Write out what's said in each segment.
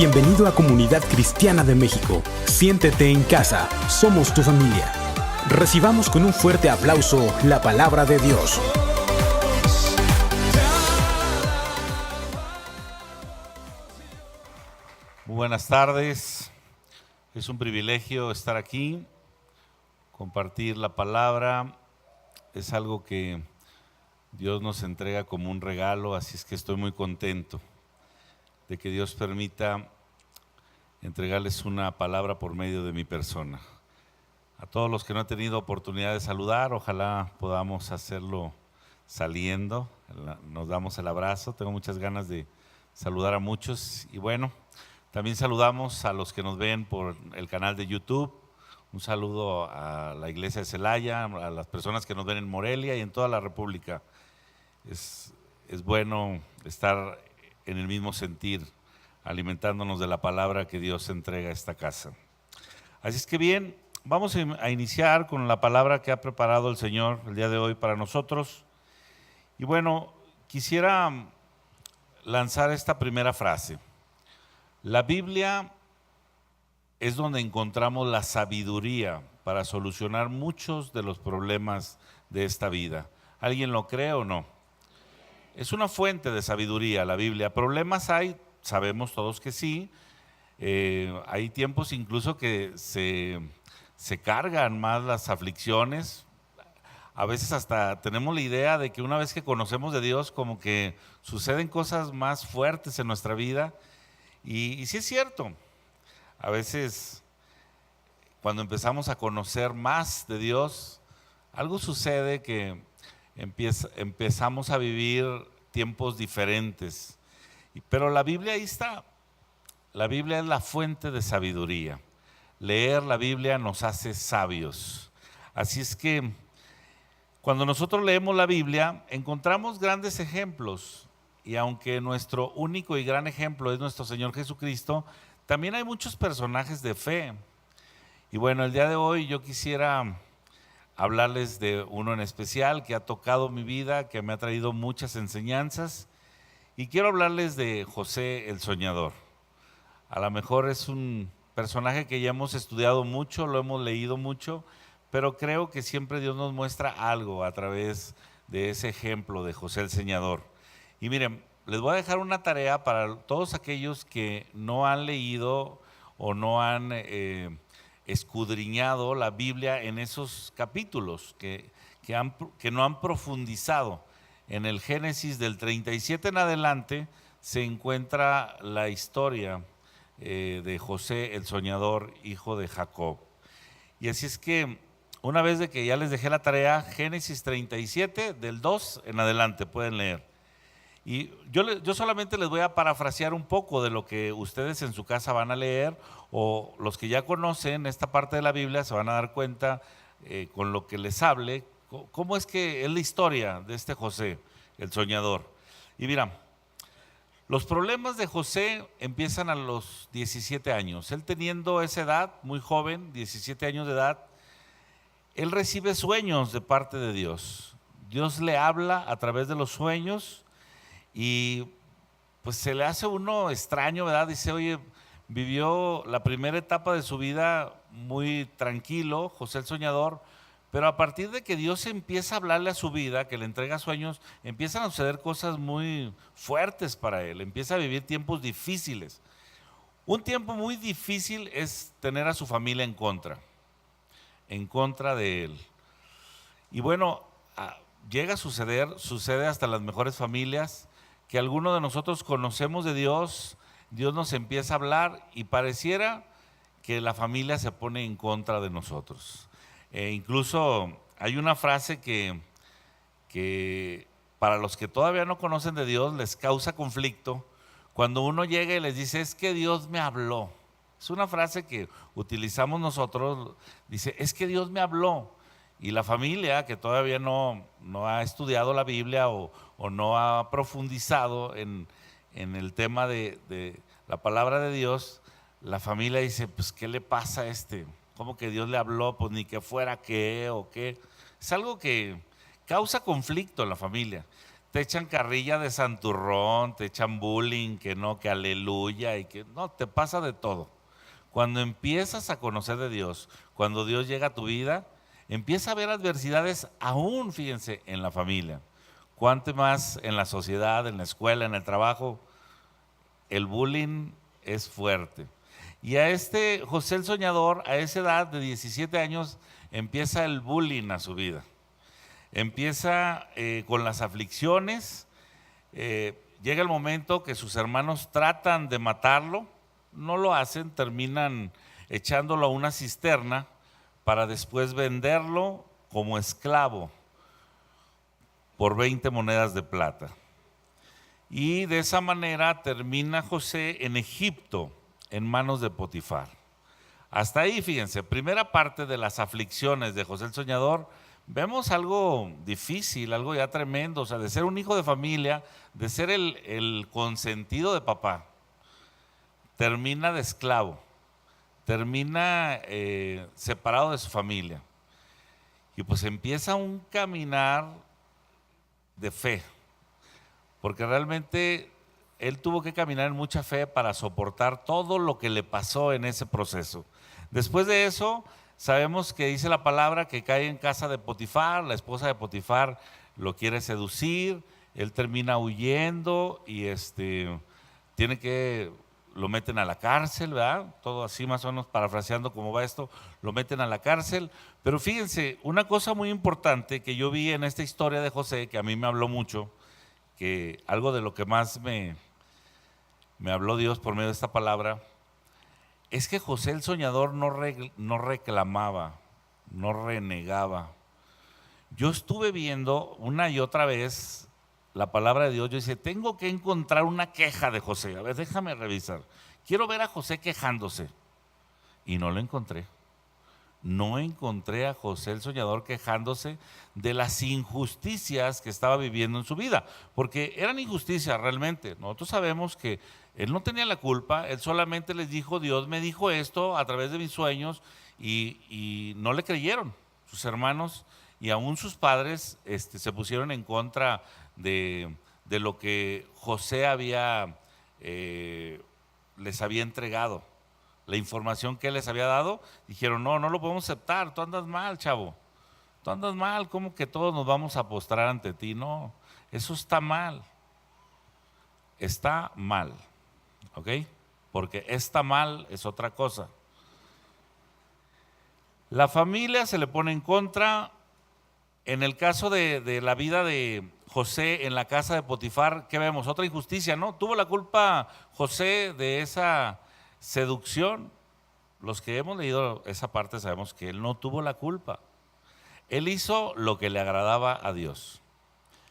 Bienvenido a Comunidad Cristiana de México. Siéntete en casa, somos tu familia. Recibamos con un fuerte aplauso la palabra de Dios. Muy buenas tardes. Es un privilegio estar aquí, compartir la palabra. Es algo que Dios nos entrega como un regalo, así es que estoy muy contento de que Dios permita entregarles una palabra por medio de mi persona. A todos los que no he tenido oportunidad de saludar, ojalá podamos hacerlo saliendo. Nos damos el abrazo, tengo muchas ganas de saludar a muchos. Y bueno, también saludamos a los que nos ven por el canal de YouTube. Un saludo a la iglesia de Celaya, a las personas que nos ven en Morelia y en toda la República. Es bueno estar en el mismo sentir, alimentándonos de la palabra que Dios entrega a esta casa. Así es que bien, vamos a iniciar con la palabra que ha preparado el Señor el día de hoy para nosotros. Y bueno, quisiera lanzar esta primera frase. La Biblia es donde encontramos la sabiduría para solucionar muchos de los problemas de esta vida. ¿Alguien lo cree o no? Es una fuente de sabiduría la Biblia. Problemas hay, sabemos todos que sí. Hay tiempos incluso que se cargan más las aflicciones. A veces hasta tenemos la idea de que una vez que conocemos de Dios, como que suceden cosas más fuertes en nuestra vida. Y sí es cierto. A veces cuando empezamos a conocer más de Dios, algo sucede que empezamos a vivir tiempos diferentes. Pero la Biblia ahí está. La Biblia es la fuente de sabiduría. Leer la Biblia nos hace sabios. Así es que cuando nosotros leemos la Biblia, encontramos grandes ejemplos. Y aunque nuestro único y gran ejemplo es nuestro Señor Jesucristo, también hay muchos personajes de fe. Y bueno, el día de hoy yo quisiera hablarles de uno en especial que ha tocado mi vida, que me ha traído muchas enseñanzas. Y quiero hablarles de José el Soñador. A lo mejor es un personaje que ya hemos estudiado mucho, lo hemos leído mucho, pero creo que siempre Dios nos muestra algo a través de ese ejemplo de José el Soñador. Y miren, les voy a dejar una tarea para todos aquellos que no han leído o no han escudriñado la Biblia en esos capítulos, que no han profundizado. En el Génesis del 37 en adelante se encuentra la historia de José el Soñador, hijo de Jacob. Y así es que una vez de que ya les dejé la tarea, Génesis 37 del 2 en adelante pueden leer. Y yo solamente les voy a parafrasear un poco de lo que ustedes en su casa van a leer, o los que ya conocen esta parte de la Biblia se van a dar cuenta con lo que les hable, cómo es que es la historia de este José, el soñador. Y mira, los problemas de José empiezan a los 17 años. Él teniendo esa edad, muy joven, 17 años de edad, él recibe sueños de parte de Dios. Dios le habla a través de los sueños. Y pues se le hace uno extraño, ¿verdad? Dice, oye, vivió la primera etapa de su vida muy tranquilo, José el Soñador, pero a partir de que Dios empieza a hablarle a su vida, que le entrega sueños, empiezan a suceder cosas muy fuertes para él, empieza a vivir tiempos difíciles. Un tiempo muy difícil es tener a su familia en contra de él. Y bueno, llega a sucede hasta las mejores familias, que algunos de nosotros conocemos de Dios, Dios nos empieza a hablar y pareciera que la familia se pone en contra de nosotros. Incluso hay una frase que para los que todavía no conocen de Dios les causa conflicto, cuando uno llega y les dice, es que Dios me habló. Es una frase que utilizamos nosotros, dice, es que Dios me habló. Y la familia que todavía no ha estudiado la Biblia o no ha profundizado en el tema de la palabra de Dios, la familia dice, pues ¿qué le pasa a este? ¿Cómo que Dios le habló? Pues ni que fuera qué o qué. Es algo que causa conflicto en la familia. te echan carrilla de santurrón, te echan bullying, que no, que aleluya, y que no, te pasa de todo. Cuando empiezas a conocer de Dios, cuando Dios llega a tu vida, empieza a haber adversidades aún, fíjense, en la familia. Cuánto más en la sociedad, en la escuela, en el trabajo, el bullying es fuerte. Y a este José el Soñador, a esa edad de 17 años, empieza el bullying a su vida. Empieza con las aflicciones, llega el momento que sus hermanos tratan de matarlo, no lo hacen, terminan echándolo a una cisterna para después venderlo como esclavo por 20 monedas de plata. Y de esa manera termina José en Egipto, en manos de Potifar. Hasta ahí, fíjense, primera parte de las aflicciones de José el Soñador. Vemos algo difícil, algo ya tremendo, o sea, de ser un hijo de familia, de ser el consentido de papá, termina de esclavo, termina separado de su familia. Y pues empieza un caminar de fe, porque realmente él tuvo que caminar en mucha fe para soportar todo lo que le pasó en ese proceso. Después de eso, sabemos que dice la palabra que cae en casa de Potifar, la esposa de Potifar lo quiere seducir, él termina huyendo y lo meten a la cárcel, ¿verdad? Todo así más o menos parafraseando cómo va esto, lo meten a la cárcel. Pero fíjense, una cosa muy importante que yo vi en esta historia de José, que a mí me habló mucho, que algo de lo que más me habló Dios por medio de esta palabra, es que José el Soñador no reclamaba, no renegaba. Yo estuve viendo una y otra vez la palabra de Dios. Yo dije, tengo que encontrar una queja de José. A ver, déjame revisar. Quiero ver a José quejándose. Y no lo encontré. No encontré a José el Soñador quejándose de las injusticias que estaba viviendo en su vida, porque eran injusticias realmente. Nosotros sabemos que él no tenía la culpa, él solamente les dijo, Dios me dijo esto a través de mis sueños, y no le creyeron sus hermanos, y aún sus padres se pusieron en contra de lo que José les había entregado. La información que él les había dado, dijeron, no lo podemos aceptar, tú andas mal, chavo, tú andas mal, ¿cómo que todos nos vamos a postrar ante ti? No, eso está mal, ¿ok? Porque está mal es otra cosa. La familia se le pone en contra. En el caso de la vida de José en la casa de Potifar, ¿qué vemos? Otra injusticia, ¿no? ¿Tuvo la culpa José de esa seducción? Los que hemos leído esa parte sabemos que él no tuvo la culpa. Él hizo lo que le agradaba a Dios.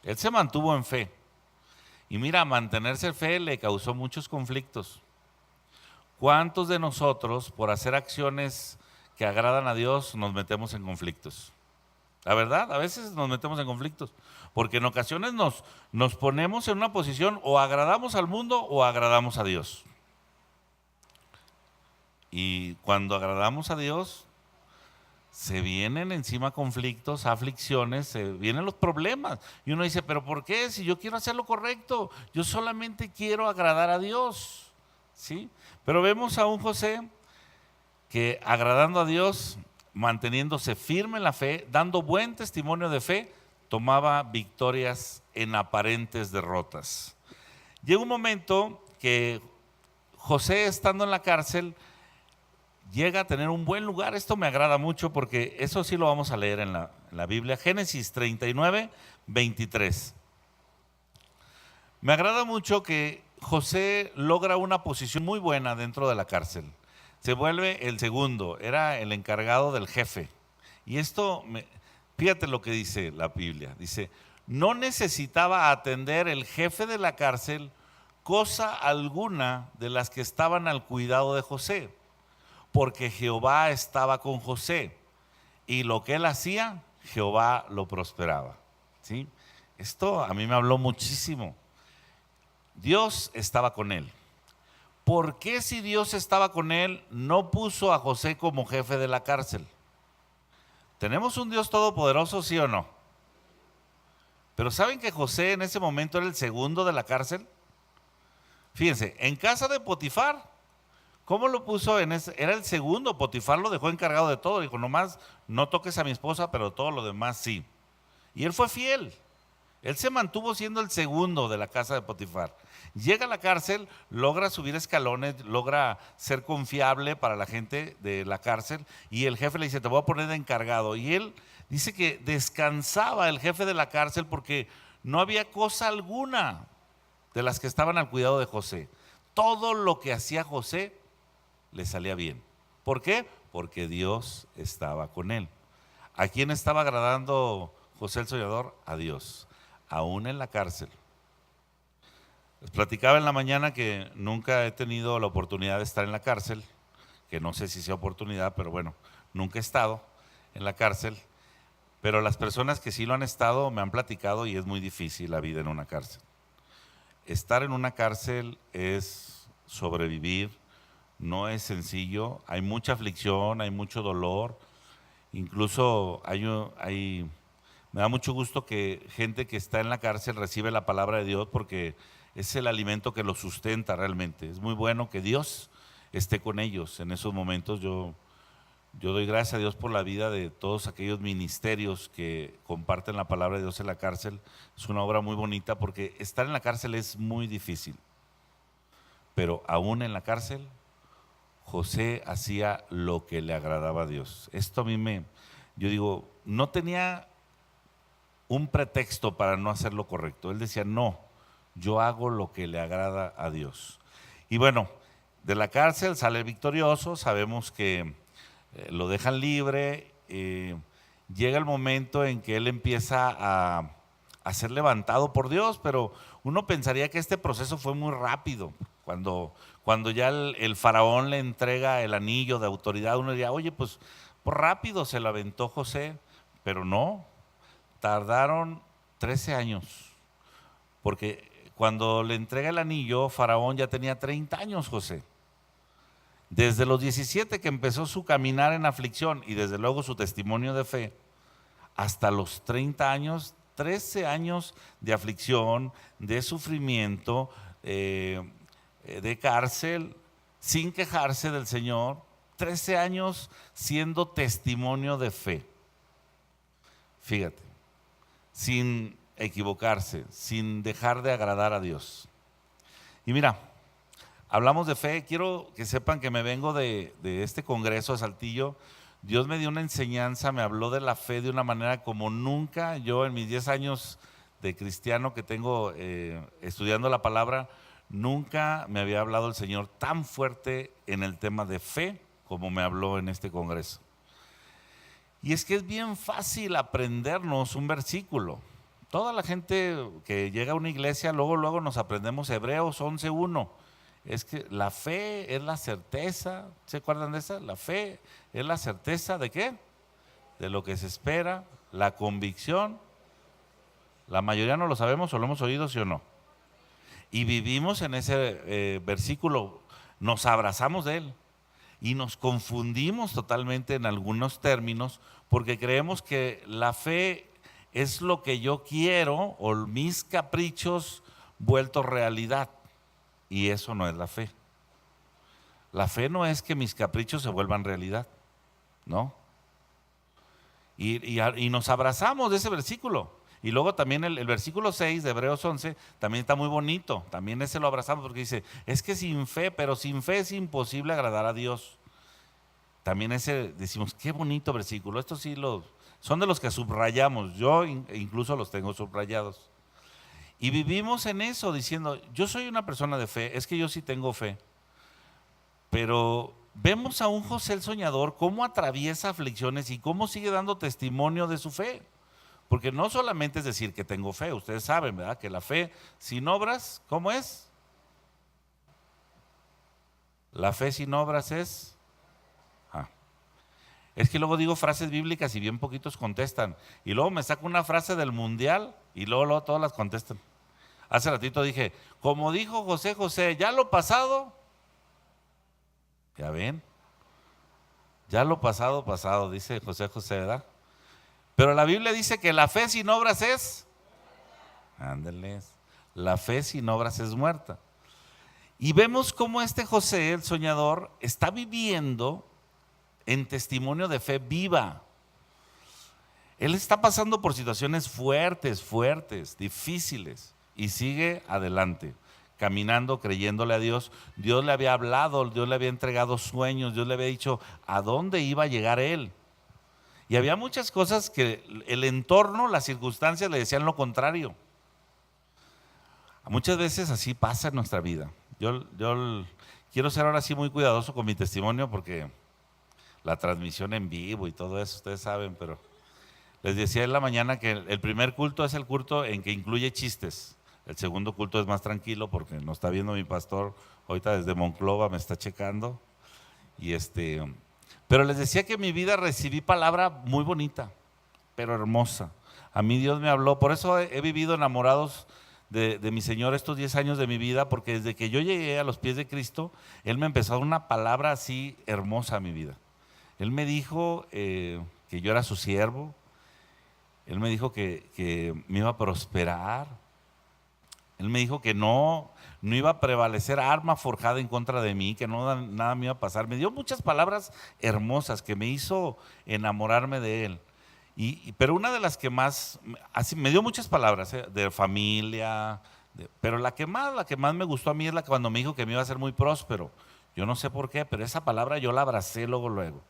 Él se mantuvo en fe. Y mira, mantenerse en fe le causó muchos conflictos. ¿Cuántos de nosotros, por hacer acciones que agradan a Dios, nos metemos en conflictos? La verdad, a veces nos metemos en conflictos, porque en ocasiones nos ponemos en una posición o agradamos al mundo o agradamos a Dios. Y cuando agradamos a Dios, se vienen encima conflictos, aflicciones, se vienen los problemas. Y uno dice, ¿pero por qué? Si yo quiero hacer lo correcto, yo solamente quiero agradar a Dios, ¿sí? Pero vemos a un José que agradando a Dios, manteniéndose firme en la fe, dando buen testimonio de fe, tomaba victorias en aparentes derrotas. Llega un momento que José, estando en la cárcel, llega a tener un buen lugar. Esto me agrada mucho porque eso sí lo vamos a leer en la Biblia. Génesis 39, 23. Me agrada mucho que José logra una posición muy buena dentro de la cárcel. Se vuelve el segundo, era el encargado del jefe. Y fíjate lo que dice la Biblia. Dice, no necesitaba atender el jefe de la cárcel cosa alguna de las que estaban al cuidado de José, porque Jehová estaba con José, y lo que él hacía, Jehová lo prosperaba. ¿Sí? Esto a mí me habló muchísimo. Dios estaba con él. ¿Por qué, si Dios estaba con él, no puso a José como jefe de la cárcel? ¿Tenemos un Dios todopoderoso, sí o no? Pero ¿saben que José en ese momento era el segundo de la cárcel? Fíjense, en casa de Potifar, ¿cómo lo puso en ese? Era el segundo, Potifar lo dejó encargado de todo, dijo, nomás no toques a mi esposa, pero todo lo demás sí. Y él fue fiel, él se mantuvo siendo el segundo de la casa de Potifar. Llega a la cárcel, logra subir escalones, logra ser confiable para la gente de la cárcel, y el jefe le dice, te voy a poner de encargado. Y él dice que descansaba el jefe de la cárcel porque no había cosa alguna de las que estaban al cuidado de José. Todo lo que hacía José le salía bien. ¿Por qué? Porque Dios estaba con él. ¿A quién estaba agradando José el soñador? A Dios, aún en la cárcel. Les platicaba en la mañana que nunca he tenido la oportunidad de estar en la cárcel, que no sé si sea oportunidad, pero bueno, nunca he estado en la cárcel, pero las personas que sí lo han estado me han platicado y es muy difícil la vida en una cárcel. Estar en una cárcel es sobrevivir, no es sencillo, hay mucha aflicción, hay mucho dolor, incluso me da mucho gusto que gente que está en la cárcel recibe la palabra de Dios porque es el alimento que los sustenta realmente. Es muy bueno que Dios esté con ellos en esos momentos. Yo doy gracias a Dios por la vida de todos aquellos ministerios que comparten la palabra de Dios en la cárcel. Es una obra muy bonita porque estar en la cárcel es muy difícil. Pero aún en la cárcel, José hacía lo que le agradaba a Dios. Esto a mí yo digo, no tenía un pretexto para no hacer lo correcto. Él decía, no, yo hago lo que le agrada a Dios. Y bueno, de la cárcel sale victorioso, sabemos que lo dejan libre, llega el momento en que él empieza a ser levantado por Dios, pero uno pensaría que este proceso fue muy rápido. Cuando ya el faraón le entrega el anillo de autoridad, uno diría, oye, pues por rápido se lo aventó José, pero no, tardaron 13 años, porque cuando le entrega el anillo, faraón ya tenía 30 años José. Desde los 17 que empezó su caminar en aflicción y desde luego su testimonio de fe, hasta los 30 años, 13 años de aflicción, de sufrimiento, de cárcel, sin quejarse del Señor, 13 años siendo testimonio de fe. Fíjate, sin equivocarse, sin dejar de agradar a Dios. Y mira, hablamos de fe, quiero que sepan que me vengo de este congreso de Saltillo. Dios me dio una enseñanza, me habló de la fe de una manera como nunca. Yo en mis 10 años de cristiano que tengo estudiando la palabra, nunca me había hablado el Señor tan fuerte en el tema de fe como me habló en este congreso. Y es que es bien fácil aprendernos un versículo. Toda la gente que llega a una iglesia, luego nos aprendemos Hebreos 11:1. Es que la fe es la certeza, ¿se acuerdan de esa? La fe es la certeza ¿de qué? De lo que se espera, la convicción. La mayoría no lo sabemos o lo hemos oído, ¿sí o no? Y vivimos en ese versículo, nos abrazamos de él y nos confundimos totalmente en algunos términos porque creemos que la fe es lo que yo quiero o mis caprichos vueltos realidad. Y eso no es la fe. La fe no es que mis caprichos se vuelvan realidad, ¿no? Y nos abrazamos de ese versículo. Y luego también el versículo 6 de Hebreos 11 también está muy bonito. También ese lo abrazamos porque dice, es que sin fe, pero sin fe es imposible agradar a Dios. También ese decimos, qué bonito versículo. Estos sí son de los que subrayamos. Yo incluso los tengo subrayados. Y vivimos en eso diciendo, yo soy una persona de fe, es que yo sí tengo fe. Pero vemos a un José el soñador cómo atraviesa aflicciones y cómo sigue dando testimonio de su fe. Porque no solamente es decir que tengo fe, ustedes saben, ¿verdad? Que la fe sin obras, ¿cómo es? La fe sin obras es... Es que luego digo frases bíblicas y bien poquitos contestan. Y luego me saco una frase del mundial y luego todas las contestan. Hace ratito dije, como dijo José, ya lo pasado, ya ven, ya lo pasado, dice José, ¿verdad? Pero la Biblia dice que la fe sin obras es Ándeles. La fe sin obras es muerta. Y vemos cómo este José, el soñador, está viviendo en testimonio de fe viva. Él está pasando por situaciones fuertes, difíciles, y sigue adelante, caminando, creyéndole a Dios. Dios le había hablado, Dios le había entregado sueños, Dios le había dicho a dónde iba a llegar él. Y había muchas cosas que el entorno, las circunstancias le decían lo contrario. Muchas veces así pasa en nuestra vida. Yo quiero ser ahora sí muy cuidadoso con mi testimonio porque la transmisión en vivo y todo eso, ustedes saben, pero les decía en la mañana que el primer culto es el culto en que incluye chistes. El segundo culto es más tranquilo porque nos está viendo mi pastor ahorita desde Monclova, me está checando. Pero les decía que en mi vida recibí palabra muy bonita, pero hermosa. A mí Dios me habló, por eso he vivido enamorados de mi Señor estos 10 años de mi vida, porque desde que yo llegué a los pies de Cristo, Él me empezó a dar una palabra así hermosa a mi vida. Él me dijo que yo era su siervo. Él me dijo que me iba a prosperar. Él me dijo que no iba a prevalecer arma forjada en contra de mí, que nada me iba a pasar. Me dio muchas palabras hermosas que me hizo enamorarme de Él. Pero una de las que más, así, me dio muchas palabras, de familia, pero la que más me gustó a mí es la que cuando me dijo que me iba a ser muy próspero. Yo no sé por qué, pero esa palabra yo la abracé luego.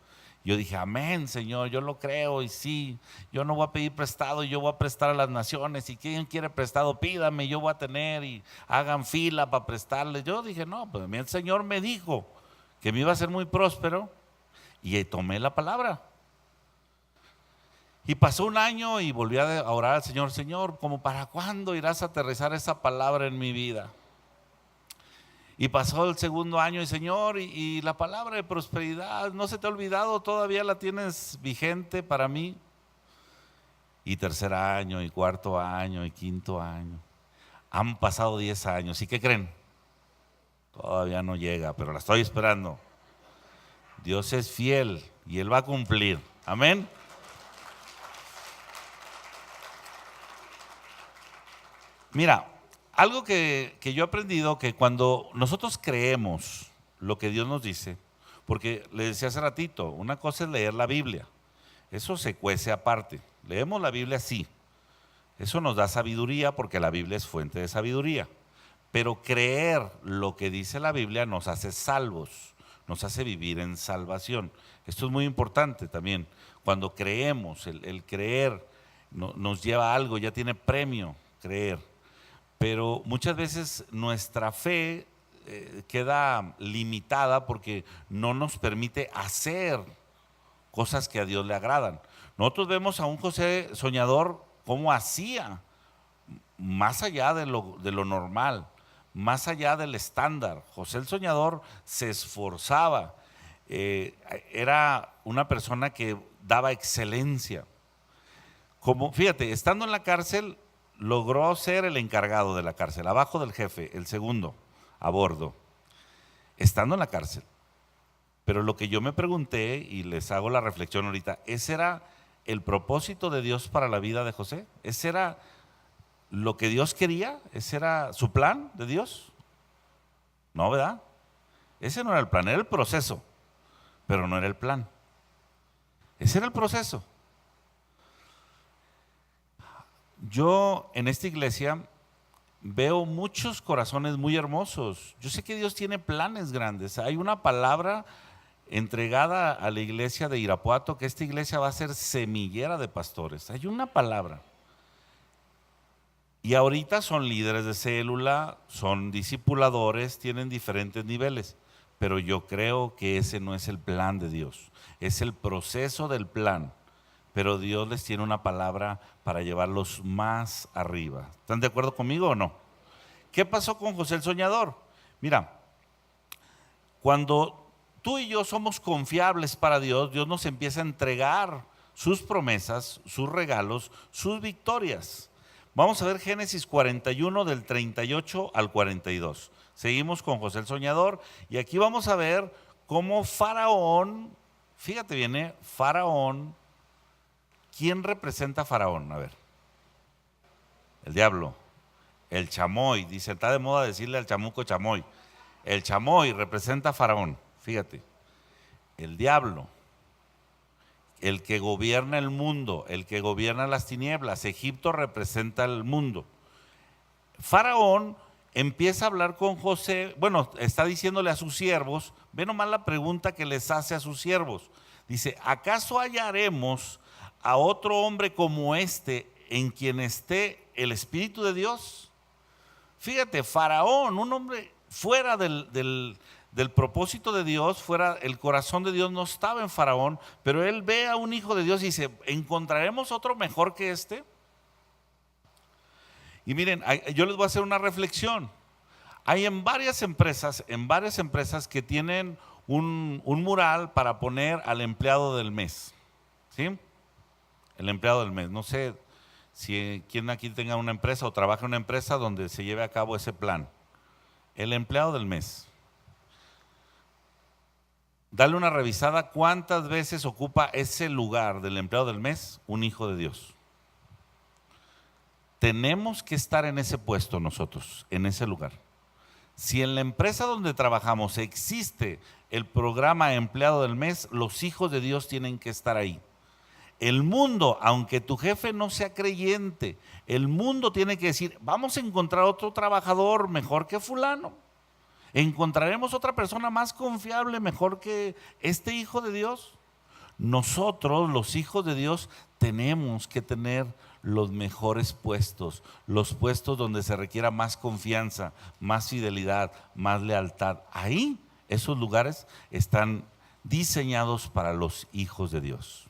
Yo dije, amén, Señor, yo lo creo y sí, yo no voy a pedir prestado, yo voy a prestar a las naciones y quien quiere prestado, pídame, yo voy a tener y hagan fila para prestarle. Yo dije, no, pues a mí el Señor me dijo que me iba a ser muy próspero y tomé la palabra. Y pasó un año y volví a orar al Señor, Señor, ¿como para cuándo irás a aterrizar esa palabra en mi vida? Y pasó el segundo año y Señor, y la palabra de prosperidad, ¿no se te ha olvidado? ¿Todavía la tienes vigente para mí? Y tercer año, y cuarto año, y quinto año. Han pasado 10 años. ¿Y qué creen? Todavía no llega, pero la estoy esperando. Dios es fiel y Él va a cumplir. Amén. Mira, algo que yo he aprendido, que cuando nosotros creemos lo que Dios nos dice, porque le decía hace ratito, una cosa es leer la Biblia, eso se cuece aparte. Leemos la Biblia, sí, eso nos da sabiduría porque la Biblia es fuente de sabiduría, pero creer lo que dice la Biblia nos hace salvos, nos hace vivir en salvación. Esto es muy importante también. Cuando creemos, el creer nos lleva a algo, ya tiene premio creer. Pero muchas veces nuestra fe queda limitada porque no nos permite hacer cosas que a Dios le agradan. Nosotros vemos a un José soñador cómo hacía, más allá de lo normal, más allá del estándar. José el soñador se esforzaba, era una persona que daba excelencia. Como, fíjate, estando en la cárcel, logró ser el encargado de la cárcel, abajo del jefe, el segundo, a bordo, estando en la cárcel. Pero lo que yo me pregunté, y les hago la reflexión ahorita, ¿ese era el propósito de Dios para la vida de José? ¿Ese era lo que Dios quería? ¿Ese era su plan de Dios? No, ¿verdad? Ese no era el plan, era el proceso, pero no era el plan. Ese era el proceso. Yo en esta iglesia veo muchos corazones muy hermosos. Yo sé que Dios tiene planes grandes. Hay una palabra entregada a la iglesia de Irapuato, que esta iglesia va a ser semillera de pastores. Hay una palabra. Y ahorita son líderes de célula, son discipuladores, tienen diferentes niveles. Pero yo creo que ese no es el plan de Dios. Es el proceso del plan. Pero Dios les tiene una palabra para llevarlos más arriba. ¿Están de acuerdo conmigo o no? ¿Qué pasó con José el soñador? Mira, cuando tú y yo somos confiables para Dios, Dios nos empieza a entregar sus promesas, sus regalos, sus victorias. Vamos a ver Génesis 41 del 38 al 42. Seguimos con José el soñador y aquí vamos a ver cómo Faraón, fíjate bien, Faraón. ¿Quién representa a Faraón? A ver, el diablo. el chamoy, dice, está de moda decirle al chamuco chamoy. El chamoy representa a Faraón, fíjate, el diablo, el que gobierna el mundo, el que gobierna las tinieblas. Egipto representa el mundo. Faraón empieza a hablar con José, bueno, está diciéndole a sus siervos, ve nomás la pregunta que les hace a sus siervos. Dice, ¿acaso hallaremos a otro hombre como este en quien esté el Espíritu de Dios? Fíjate, Faraón, un hombre fuera del propósito de Dios, fuera el corazón de Dios, no estaba en Faraón, pero él ve a un hijo de Dios y dice, ¿encontraremos otro mejor que este? Y miren, yo les voy a hacer una reflexión. Hay en varias empresas que tienen un mural para poner al empleado del mes, ¿sí? El empleado del mes. No sé si quien aquí tenga una empresa o trabaja en una empresa donde se lleve a cabo ese plan. El empleado del mes. Dale una revisada cuántas veces ocupa ese lugar del empleado del mes un hijo de Dios. Tenemos que estar en ese puesto nosotros, en ese lugar. Si en la empresa donde trabajamos existe el programa empleado del mes, los hijos de Dios tienen que estar ahí. El mundo, aunque tu jefe no sea creyente, el mundo tiene que decir, vamos a encontrar otro trabajador mejor que fulano. ¿Encontraremos otra persona más confiable, mejor que este hijo de Dios? Nosotros, los hijos de Dios, tenemos que tener los mejores puestos, los puestos donde se requiera más confianza, más fidelidad, más lealtad. Ahí, esos lugares están diseñados para los hijos de Dios.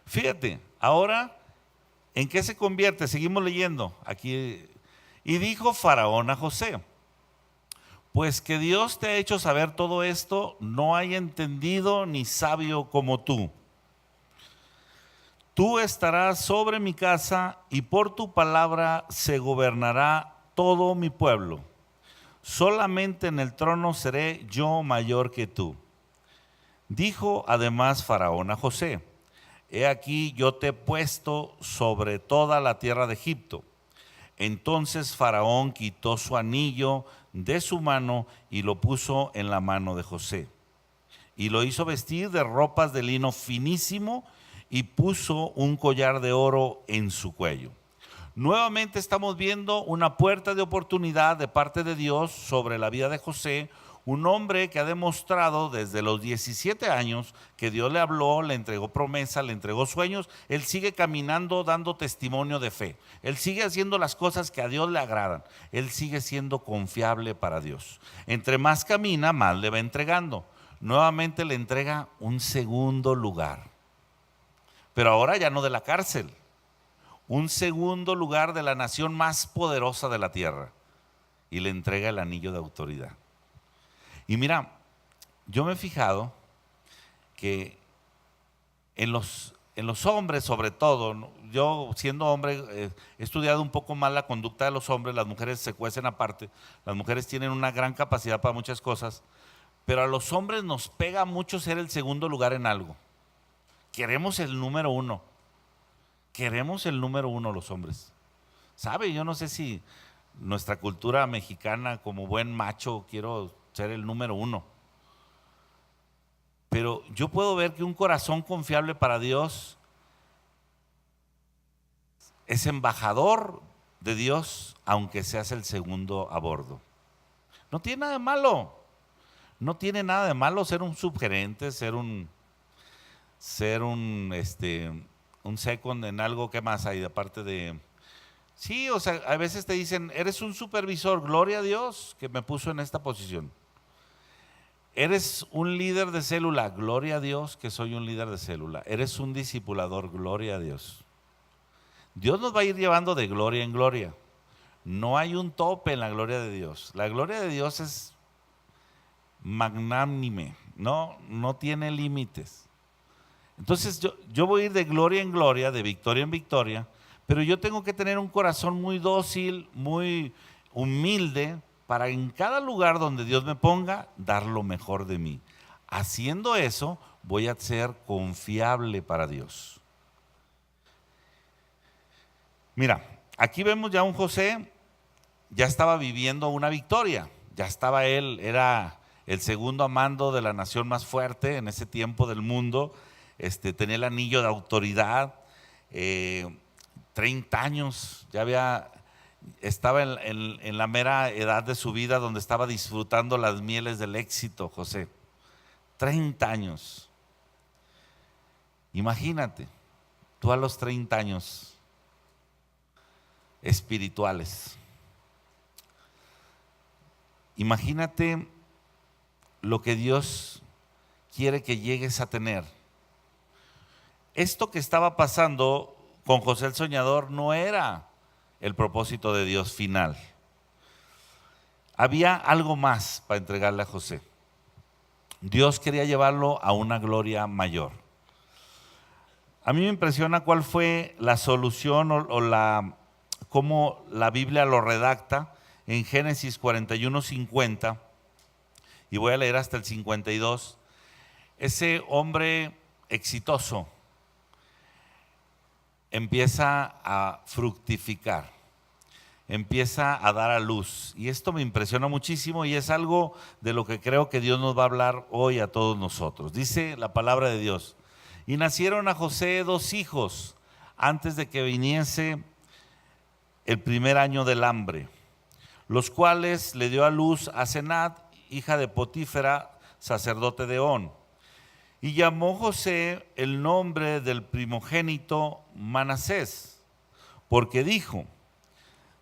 Fíjate, ahora, ¿en qué se convierte? Seguimos leyendo aquí. Y dijo Faraón a José, pues que Dios te ha hecho saber todo esto, no hay entendido ni sabio como tú. Tú estarás sobre mi casa y por tu palabra se gobernará todo mi pueblo. Solamente en el trono seré yo mayor que tú. Dijo además Faraón a José, he aquí yo te he puesto sobre toda la tierra de Egipto. Entonces Faraón quitó su anillo de su mano y lo puso en la mano de José. Y lo hizo vestir de ropas de lino finísimo y puso un collar de oro en su cuello. Nuevamente estamos viendo una puerta de oportunidad de parte de Dios sobre la vida de José, un hombre que ha demostrado desde los 17 años que Dios le habló, le entregó promesa, le entregó sueños. Él sigue caminando dando testimonio de fe. Él sigue haciendo las cosas que a Dios le agradan. Él sigue siendo confiable para Dios. Entre más camina, más le va entregando. Nuevamente le entrega un segundo lugar. Pero ahora ya no de la cárcel. Un segundo lugar de la nación más poderosa de la tierra. Y le entrega el anillo de autoridad. Y mira, yo me he fijado que en los hombres sobre todo, yo siendo hombre he estudiado un poco más la conducta de los hombres, las mujeres se cuecen aparte, las mujeres tienen una gran capacidad para muchas cosas, pero a los hombres nos pega mucho ser el segundo lugar en algo. Queremos el número uno, los hombres. ¿Sabe? Yo no sé si nuestra cultura mexicana como buen macho quiero ser el número uno. Pero yo puedo ver que un corazón confiable para Dios es embajador de Dios, aunque seas el segundo a bordo. No tiene nada de malo. No tiene nada de malo ser un subgerente, ser un second en algo. ¿Qué más hay aparte de? Sí, o sea, a veces te dicen, eres un supervisor, gloria a Dios que me puso en esta posición. Eres un líder de célula, gloria a Dios que soy un líder de célula. Eres un discipulador, gloria a Dios. Dios nos va a ir llevando de gloria en gloria. No hay un tope en la gloria de Dios. La gloria de Dios es magnánime, no tiene límites. Entonces yo voy a ir de gloria en gloria, de victoria en victoria, pero yo tengo que tener un corazón muy dócil, muy humilde, para en cada lugar donde Dios me ponga, dar lo mejor de mí. Haciendo eso, voy a ser confiable para Dios. Mira, aquí vemos ya un José, ya estaba viviendo una victoria, ya estaba él, era el segundo a mando de la nación más fuerte en ese tiempo del mundo, tenía el anillo de autoridad, 30 años, estaba en la mera edad de su vida donde estaba disfrutando las mieles del éxito, José. 30 años. Imagínate, tú a los 30 años espirituales. Imagínate lo que Dios quiere que llegues a tener. Esto que estaba pasando con José el soñador no era el propósito de Dios final. Había algo más para entregarle a José. Dios quería llevarlo a una gloria mayor. A mí me impresiona cuál fue la solución cómo la Biblia lo redacta en Génesis 41:50, y voy a leer hasta el 52. Ese hombre exitoso empieza a fructificar, empieza a dar a luz, y esto me impresiona muchísimo y es algo de lo que creo que Dios nos va a hablar hoy a todos nosotros. Dice la palabra de Dios: y nacieron a José 2 hijos antes de que viniese el primer año del hambre, los cuales le dio a luz a Senat, hija de Potífera, sacerdote de On. Y llamó José el nombre del primogénito Manasés, porque dijo: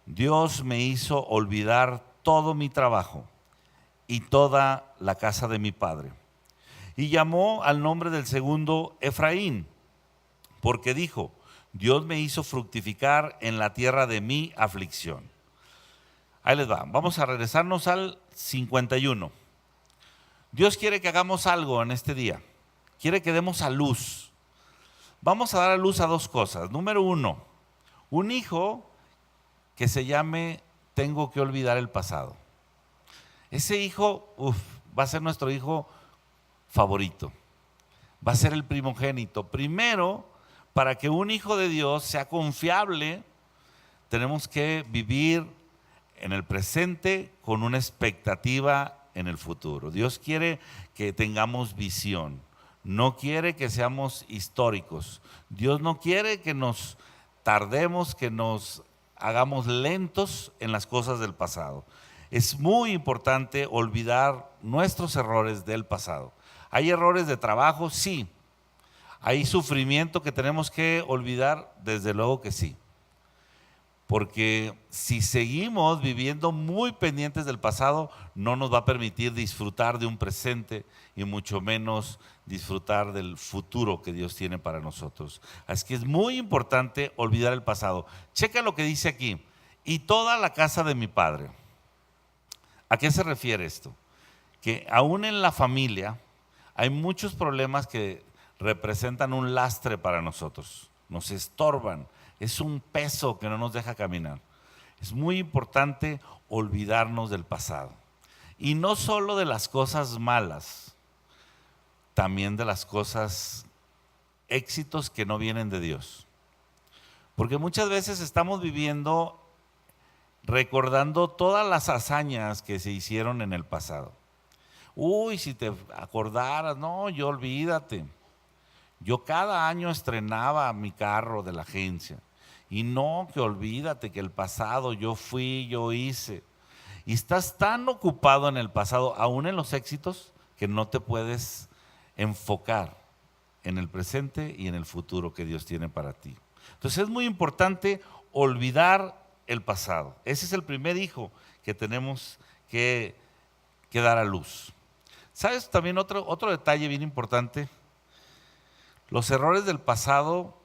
Dios me hizo olvidar todo mi trabajo y toda la casa de mi padre. Y llamó al nombre del segundo Efraín, porque dijo: Dios me hizo fructificar en la tierra de mi aflicción. Ahí les va, vamos a regresarnos al 51. Dios quiere que hagamos algo en este día, quiere que demos a luz. Vamos a dar a luz a 2 cosas. Número 1, un hijo que se llame Tengo que olvidar el pasado. Ese hijo va a ser nuestro hijo favorito, va a ser el primogénito. Primero, para que un hijo de Dios sea confiable, tenemos que vivir en el presente con una expectativa en el futuro. Dios quiere que tengamos visión, no quiere que seamos históricos. Dios no quiere que nos tardemos, que nos hagamos lentos en las cosas del pasado. Es muy importante olvidar nuestros errores del pasado. ¿Hay errores de trabajo? Sí. ¿Hay sufrimiento que tenemos que olvidar? Desde luego que sí. Porque si seguimos viviendo muy pendientes del pasado, no nos va a permitir disfrutar de un presente y mucho menos disfrutar del futuro que Dios tiene para nosotros. Así que es muy importante olvidar el pasado. Checa lo que dice aquí: y toda la casa de mi padre. ¿A qué se refiere esto? Que aún en la familia hay muchos problemas que representan un lastre para nosotros, nos estorban, es un peso que no nos deja caminar. Es muy importante olvidarnos del pasado, y no solo de las cosas malas, también de las cosas, éxitos que no vienen de Dios, porque muchas veces estamos viviendo recordando todas las hazañas que se hicieron en el pasado. Si te acordaras, no, yo olvídate. Yo cada año estrenaba mi carro de la agencia. Y no, que olvídate que el pasado yo fui, yo hice. Y estás tan ocupado en el pasado, aún en los éxitos, que no te puedes enfocar en el presente y en el futuro que Dios tiene para ti. Entonces es muy importante olvidar el pasado. Ese es el primer hijo que tenemos que dar a luz. ¿Sabes también otro detalle bien importante? Los errores del pasado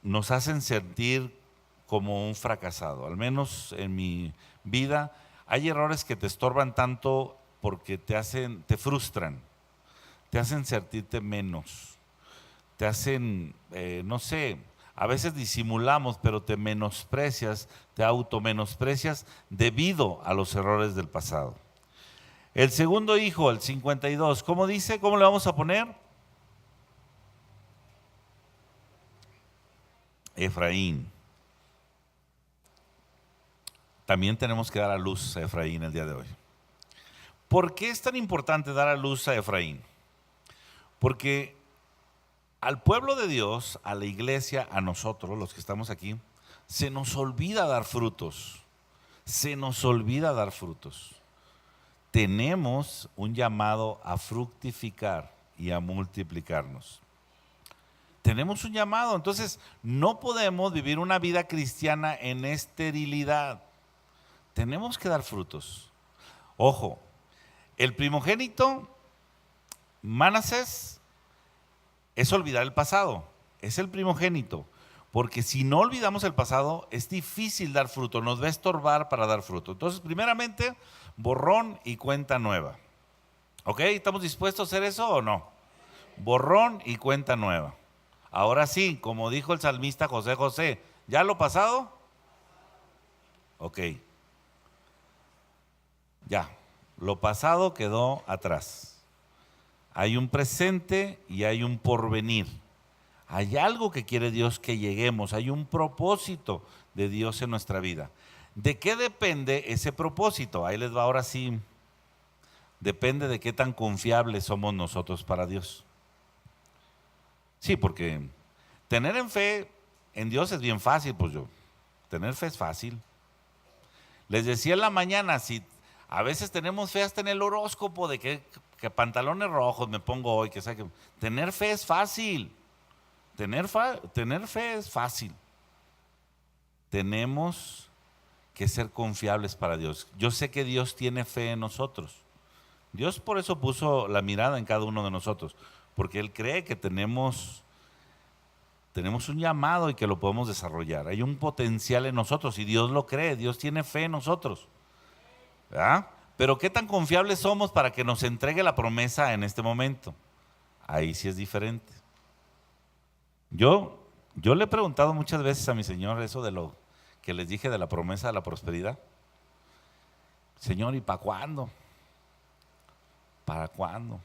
nos hacen sentir como un fracasado. Al menos en mi vida hay errores que te estorban tanto porque te frustran, te hacen sentirte menos, te hacen, no sé, a veces disimulamos, pero te menosprecias, te automenosprecias debido a los errores del pasado. El segundo hijo, el 52, ¿cómo dice? ¿Cómo le vamos a poner? Efraín. también tenemos que dar a luz a Efraín el día de hoy. ¿Por qué es tan importante dar a luz a Efraín? Porque al pueblo de Dios, a la iglesia, a nosotros, los que estamos aquí, se nos olvida dar frutos. Se nos olvida dar frutos. Tenemos un llamado a fructificar y a multiplicarnos. Tenemos un llamado, entonces no podemos vivir una vida cristiana en esterilidad. Tenemos que dar frutos. Ojo, el primogénito, Manasés, es olvidar el pasado, es el primogénito, porque si no olvidamos el pasado es difícil dar fruto, nos va a estorbar para dar fruto. Entonces, primeramente, borrón y cuenta nueva. ¿Ok? ¿Estamos dispuestos a hacer eso o no? Borrón y cuenta nueva. Ahora sí, como dijo el salmista José, ¿ya lo pasado? Ok. Ya, lo pasado quedó atrás. Hay un presente y hay un porvenir. Hay algo que quiere Dios que lleguemos, hay un propósito de Dios en nuestra vida. ¿De qué depende ese propósito? Ahí les va ahora sí. Depende de qué tan confiables somos nosotros para Dios. Sí, porque tener fe en Dios es bien fácil, tener fe es fácil. Les decía en la mañana, si a veces tenemos fe hasta en el horóscopo de que pantalones rojos me pongo hoy, tener fe es fácil. Tener fe es fácil. Tenemos que ser confiables para Dios. Yo sé que Dios tiene fe en nosotros. Dios por eso puso la mirada en cada uno de nosotros, porque Él cree que tenemos un llamado y que lo podemos desarrollar. Hay un potencial en nosotros y Dios lo cree, Dios tiene fe en nosotros. ¿Verdad? Pero ¿qué tan confiables somos para que nos entregue la promesa en este momento? Ahí sí es diferente. Yo le he preguntado muchas veces a mi Señor eso de lo que les dije de la promesa de la prosperidad. Señor, ¿y para cuándo? ¿Para cuándo?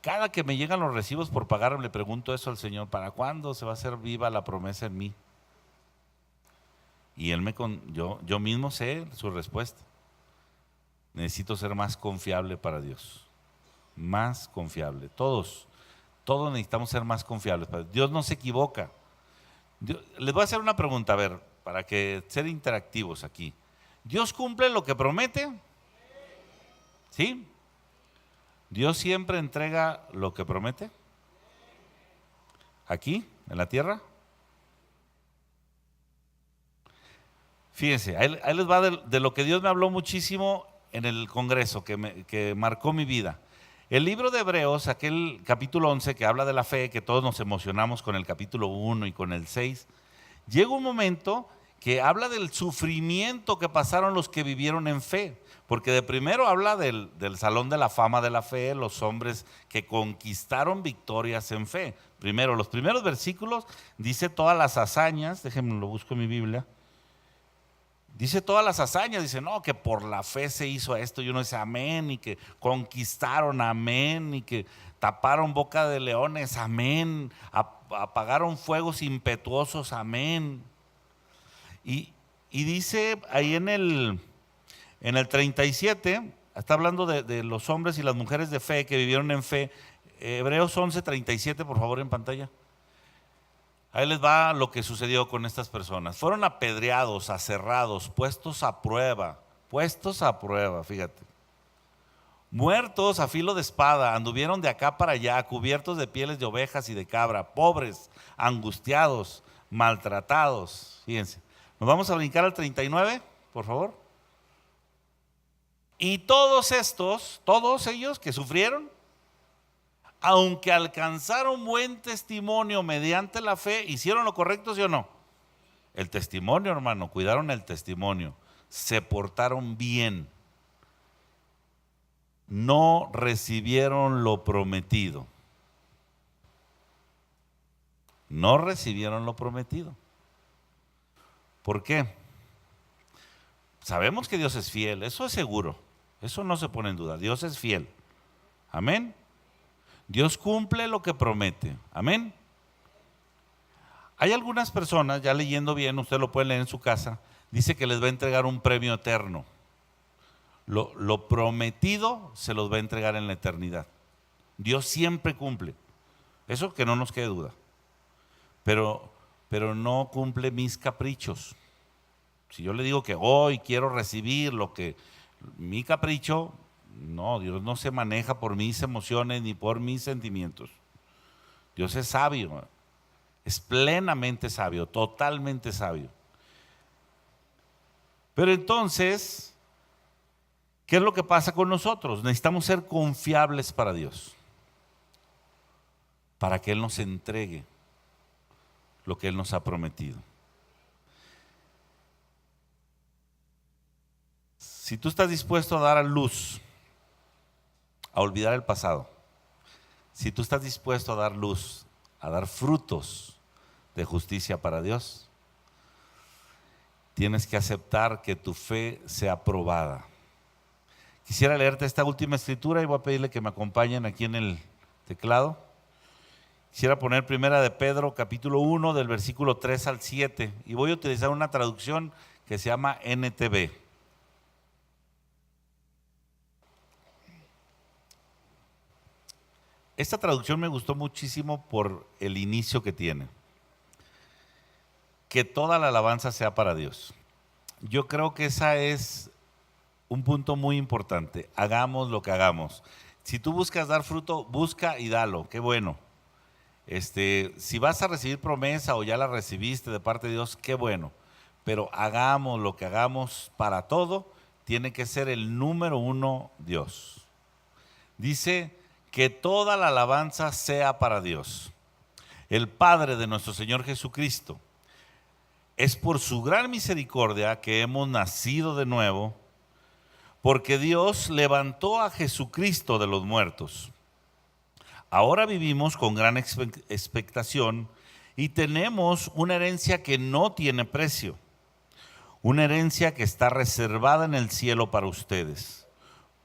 Cada que me llegan los recibos por pagar, le pregunto eso al Señor: ¿para cuándo se va a hacer viva la promesa en mí? Y yo mismo sé su respuesta. Necesito ser más confiable para Dios. Más confiable. Todos necesitamos ser más confiables. Dios no se equivoca. Les voy a hacer una pregunta, a ver, para que ser interactivos aquí. ¿Dios cumple lo que promete? ¿Sí? ¿Dios siempre entrega lo que promete? ¿Aquí, en la tierra? Fíjense, ahí les va de lo que Dios me habló muchísimo en el congreso, que marcó mi vida. El libro de Hebreos, aquel capítulo 11 que habla de la fe, que todos nos emocionamos con el capítulo 1 y con el 6, llega un momento que habla del sufrimiento que pasaron los que vivieron en fe, porque de primero habla del salón de la fama de la fe, los hombres que conquistaron victorias en fe. Primero, los primeros versículos dice todas las hazañas, déjenme lo busco en mi Biblia. Dice todas las hazañas, dice no, que por la fe se hizo esto, y uno dice amén, y que conquistaron, amén, y que taparon boca de leones, amén, apagaron fuegos impetuosos, amén. Y dice ahí en el 37, está hablando de los hombres y las mujeres de fe que vivieron en fe. Hebreos 11, 37, por favor, en pantalla. Ahí les va lo que sucedió con estas personas. Fueron apedreados, aserrados, puestos a prueba, fíjate. Muertos a filo de espada, anduvieron de acá para allá, cubiertos de pieles de ovejas y de cabra, pobres, angustiados, maltratados. Fíjense. Nos vamos a brincar al 39, por favor. Y todos ellos que sufrieron, aunque alcanzaron buen testimonio mediante la fe, ¿hicieron lo correcto, sí o no? El testimonio, hermano, cuidaron el testimonio, se portaron bien, no recibieron lo prometido. No recibieron lo prometido. ¿Por qué? Sabemos que Dios es fiel, eso es seguro, eso no se pone en duda. Dios es fiel, amén. Dios cumple lo que promete, amén. Hay algunas personas, ya leyendo bien, usted lo puede leer en su casa, dice que les va a entregar un premio eterno. Lo prometido se los va a entregar en la eternidad. Dios siempre cumple. Eso que no nos quede duda. Pero no cumple mis caprichos. Si yo le digo que hoy quiero recibir mi capricho, no, Dios no se maneja por mis emociones ni por mis sentimientos. Dios es sabio, es plenamente sabio, totalmente sabio. Pero entonces, ¿qué es lo que pasa con nosotros? Necesitamos ser confiables para Dios, para que Él nos entregue lo que Él nos ha prometido. Si tú estás dispuesto a dar a luz, a olvidar el pasado, si tú estás dispuesto a dar luz, a dar frutos de justicia para Dios, tienes que aceptar que tu fe sea probada. Quisiera leerte esta última escritura y voy a pedirle que me acompañen aquí en el teclado. Quisiera poner primera de Pedro, capítulo 1, del versículo 3 al 7, y voy a utilizar una traducción que se llama NTV. Esta traducción me gustó muchísimo por el inicio que tiene. Que toda la alabanza sea para Dios. Yo creo que esa es un punto muy importante. Hagamos lo que hagamos. Si tú buscas dar fruto, busca y dalo. Qué bueno. Si vas a recibir promesa o ya la recibiste de parte de Dios, qué bueno. Pero hagamos lo que hagamos, para todo tiene que ser el número uno Dios. Dice que toda la alabanza sea para Dios, el Padre de nuestro Señor Jesucristo. Es por su gran misericordia que hemos nacido de nuevo, porque Dios levantó a Jesucristo de los muertos. Ahora vivimos con gran expectación y tenemos una herencia que no tiene precio, una herencia que está reservada en el cielo para ustedes,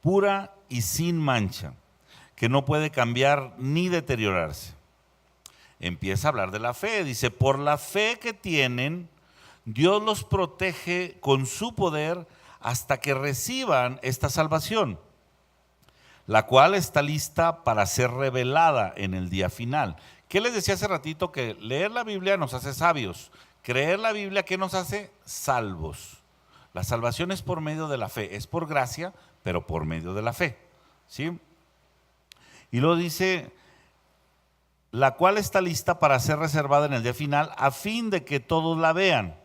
pura y sin mancha, que no puede cambiar ni deteriorarse. Empieza a hablar de la fe, dice, por la fe que tienen, Dios los protege con su poder hasta que reciban esta salvación, la cual está lista para ser revelada en el día final. ¿Qué les decía hace ratito? Que leer la Biblia nos hace sabios. Creer la Biblia, ¿qué nos hace? Salvos. La salvación es por medio de la fe, es por gracia, pero por medio de la fe, ¿sí? Y luego dice, la cual está lista para ser reservada en el día final, a fin de que todos la vean.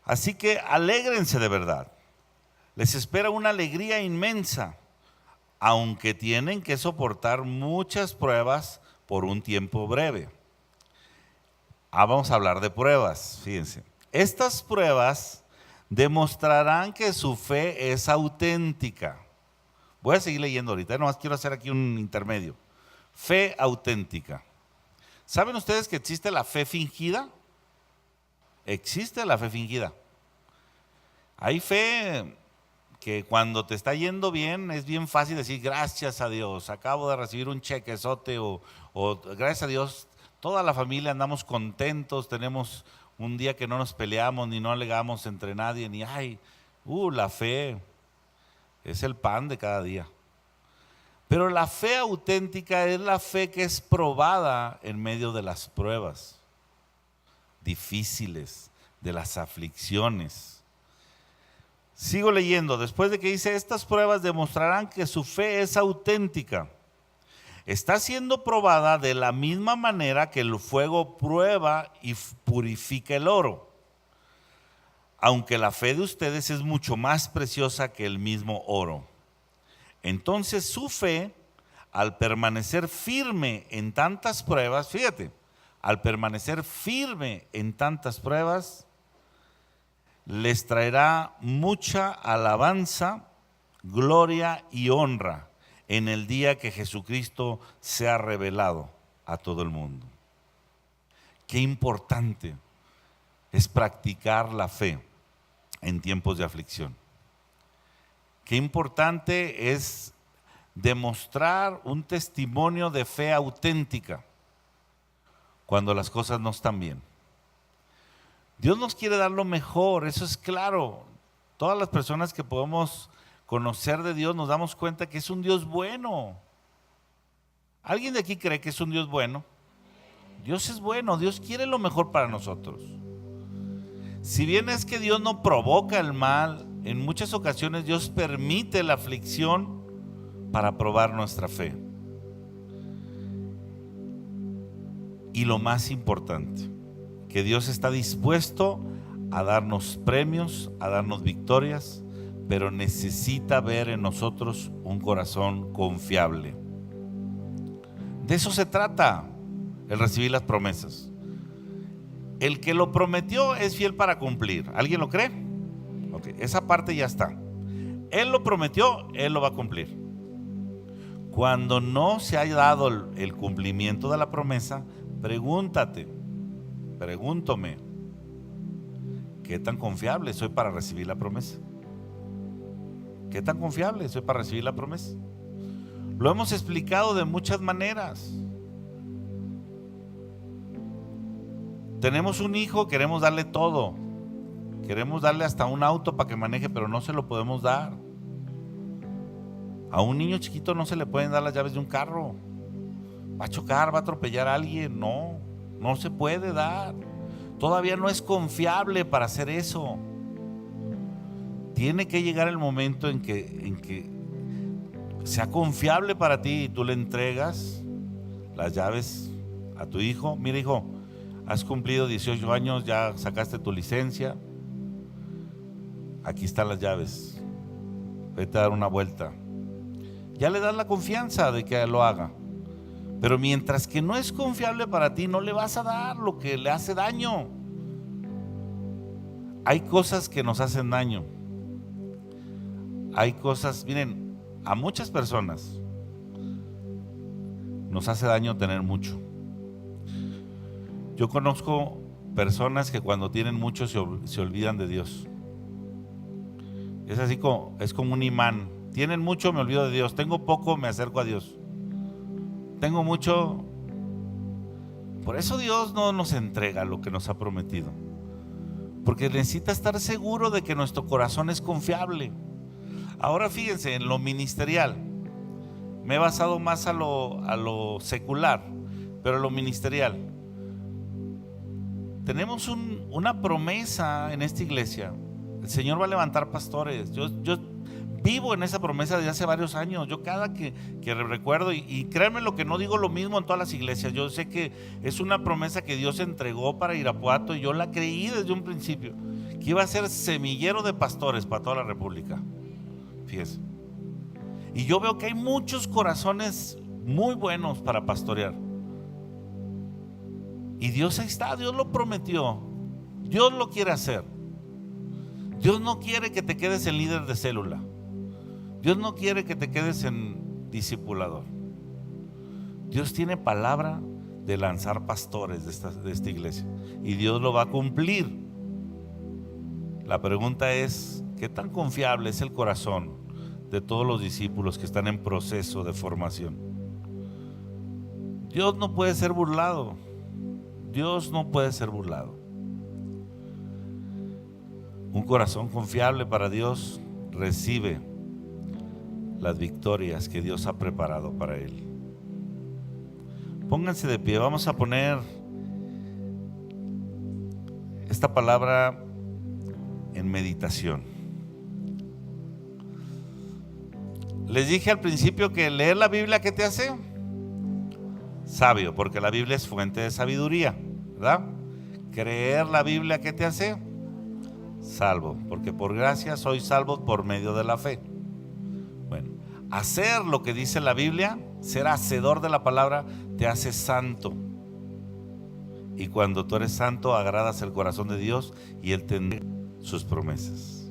Así que alégrense de verdad. Les espera una alegría inmensa, aunque tienen que soportar muchas pruebas por un tiempo breve. Vamos a hablar de pruebas, fíjense. Estas pruebas demostrarán que su fe es auténtica. Voy a seguir leyendo ahorita, nomás quiero hacer aquí un intermedio. Fe auténtica. ¿Saben ustedes que existe la fe fingida? Existe la fe fingida. Hay fe que cuando te está yendo bien es bien fácil decir gracias a Dios, acabo de recibir un chequezote o gracias a Dios, toda la familia andamos contentos, tenemos un día que no nos peleamos ni no alegamos entre nadie, ni la fe es el pan de cada día. Pero la fe auténtica es la fe que es probada en medio de las pruebas difíciles, de las aflicciones. Sigo leyendo, después de que dice, estas pruebas demostrarán que su fe es auténtica. Está siendo probada de la misma manera que el fuego prueba y purifica el oro. Aunque la fe de ustedes es mucho más preciosa que el mismo oro. Entonces su fe, al permanecer firme en tantas pruebas, fíjate, al permanecer firme en tantas pruebas, les traerá mucha alabanza, gloria y honra en el día que Jesucristo sea revelado a todo el mundo. Qué importante es practicar la fe en tiempos de aflicción. Qué importante es demostrar un testimonio de fe auténtica cuando las cosas no están bien. Dios nos quiere dar lo mejor, eso es claro. Todas las personas que podemos conocer de Dios nos damos cuenta que es un Dios bueno. ¿Alguien de aquí cree que es un Dios bueno? Dios es bueno, Dios quiere lo mejor para nosotros. Si bien es que Dios no provoca el mal, en muchas ocasiones Dios permite la aflicción para probar nuestra fe. Y lo más importante, que Dios está dispuesto a darnos premios, a darnos victorias, pero necesita ver en nosotros un corazón confiable. De eso se trata el recibir las promesas. El que lo prometió es fiel para cumplir. ¿Alguien lo cree? Okay, esa parte ya está. Él lo prometió, Él lo va a cumplir. Cuando no se haya dado el cumplimiento de la promesa, pregúntame, ¿qué tan confiable soy para recibir la promesa? ¿Qué tan confiable soy para recibir la promesa? Lo hemos explicado de muchas maneras. Tenemos un hijo, queremos darle todo. Queremos darle hasta un auto para que maneje, pero no se lo podemos dar. A un niño chiquito no se le pueden dar las llaves de un carro. Va a chocar, va a atropellar a alguien. No se puede dar. Todavía no es confiable para hacer eso. Tiene que llegar el momento en que sea confiable para ti y tú le entregas las llaves a tu hijo. Mira, hijo, has cumplido 18 años, ya sacaste tu licencia. Aquí están las llaves. Vete a dar una vuelta. Ya le das la confianza de que lo haga. Pero mientras que no es confiable para ti, no le vas a dar lo que le hace daño. Hay cosas que nos hacen daño. Hay cosas, miren, a muchas personas nos hace daño tener mucho. Yo conozco personas que cuando tienen mucho se olvidan de Dios. Es así es como un imán. Tienen mucho, me olvido de Dios. Tengo poco, me acerco a Dios. Tengo mucho. Por eso Dios no nos entrega lo que nos ha prometido. Porque necesita estar seguro de que nuestro corazón es confiable. Ahora fíjense, en lo ministerial. Me he basado más a lo secular, pero en lo ministerial. Tenemos una promesa en esta iglesia. El Señor va a levantar pastores. Yo vivo en esa promesa desde hace varios años. Yo cada que recuerdo, y créanme lo que no digo lo mismo en todas las iglesias. Yo sé que es una promesa que Dios entregó para Irapuato y yo la creí desde un principio, que iba a ser semillero de pastores para toda la república. Fíjense. Y yo veo que hay muchos corazones muy buenos para pastorear. Y Dios ahí está, Dios lo prometió. Dios lo quiere hacer. Dios no quiere que te quedes en líder de célula. Dios no quiere que te quedes en discipulador. Dios tiene palabra de lanzar pastores de esta iglesia. Y Dios lo va a cumplir. La pregunta es, ¿qué tan confiable es el corazón de todos los discípulos que están en proceso de formación? Dios no puede ser burlado. Dios no puede ser burlado. Un corazón confiable para Dios recibe las victorias que Dios ha preparado para él. Pónganse de pie, vamos a poner esta palabra en meditación. Les dije al principio que leer la Biblia, ¿qué te hace? Sabio, porque la Biblia es fuente de sabiduría, ¿verdad? Creer la Biblia, ¿qué te hace? Salvo, porque por gracia soy salvo por medio de la fe. Bueno, hacer lo que dice la Biblia, ser hacedor de la palabra, te hace santo. Y cuando tú eres santo, agradas el corazón de Dios y Él tendrá sus promesas.